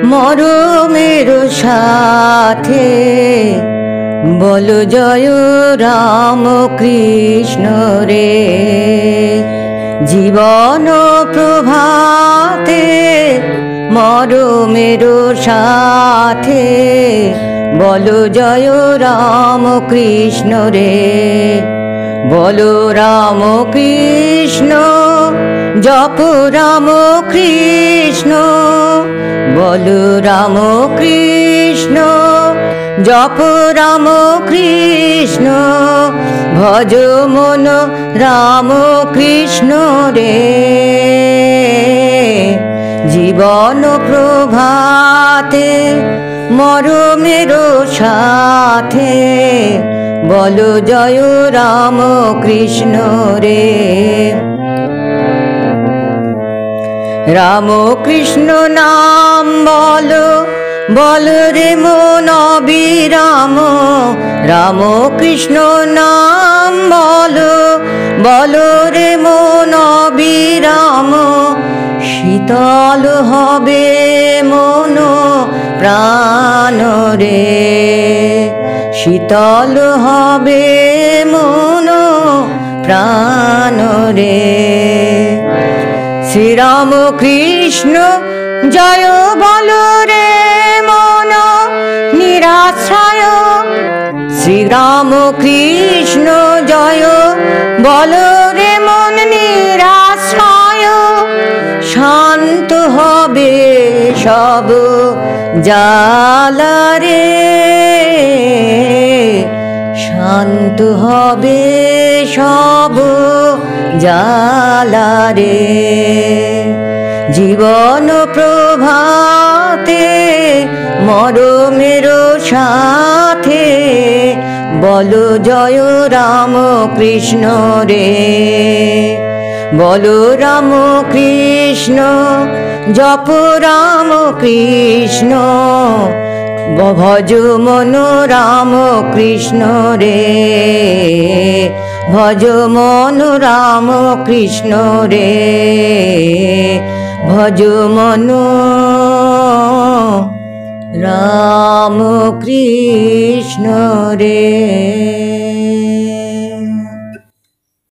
মরমের সাথে বলো জয় রাম কৃষ্ণ রে। জীবন প্রভাতে মরমের সাথে বলো জয় রাম কৃষ্ণ রে। বলো রাম কৃষ্ণ জপ রাম কৃষ্ণ। বলো রাম কৃষ্ণ জপ রাম কৃষ্ণ। ভজ মন রাম কৃষ্ণ রে। জীবন প্রভাতে মরমের সাথে বলো জয় রাম কৃষ্ণ রে। রাম কৃষ্ণ নাম বলো বলো রে মন অবিরাম। রাম কৃষ্ণ নাম বলো বলো রে মন অবিরাম। শীতল হবে মন প্রাণ রে। শীতল হবে মন প্রাণ রে। শ্রীরাম কৃষ্ণ জয় বলো রে মন নিরাশ্রয়। শ্রীরাম কৃষ্ণ জয় বলো রে মন নিরাশ্রয়। শান্ত হবে সব জ্বালা রে। শান্ত হবে সব জ্বালা রে। জীবন প্রভাতে মরমের সাথে বলো জয় রাম কৃষ্ণ রে। বলো রাম কৃষ্ণ জপ রাম কৃষ্ণ। ভজ মন রাম কৃষ্ণ রে। ভজ মন রাম কৃষ্ণ রে। ভজ মন রাম কৃষ্ণ রে।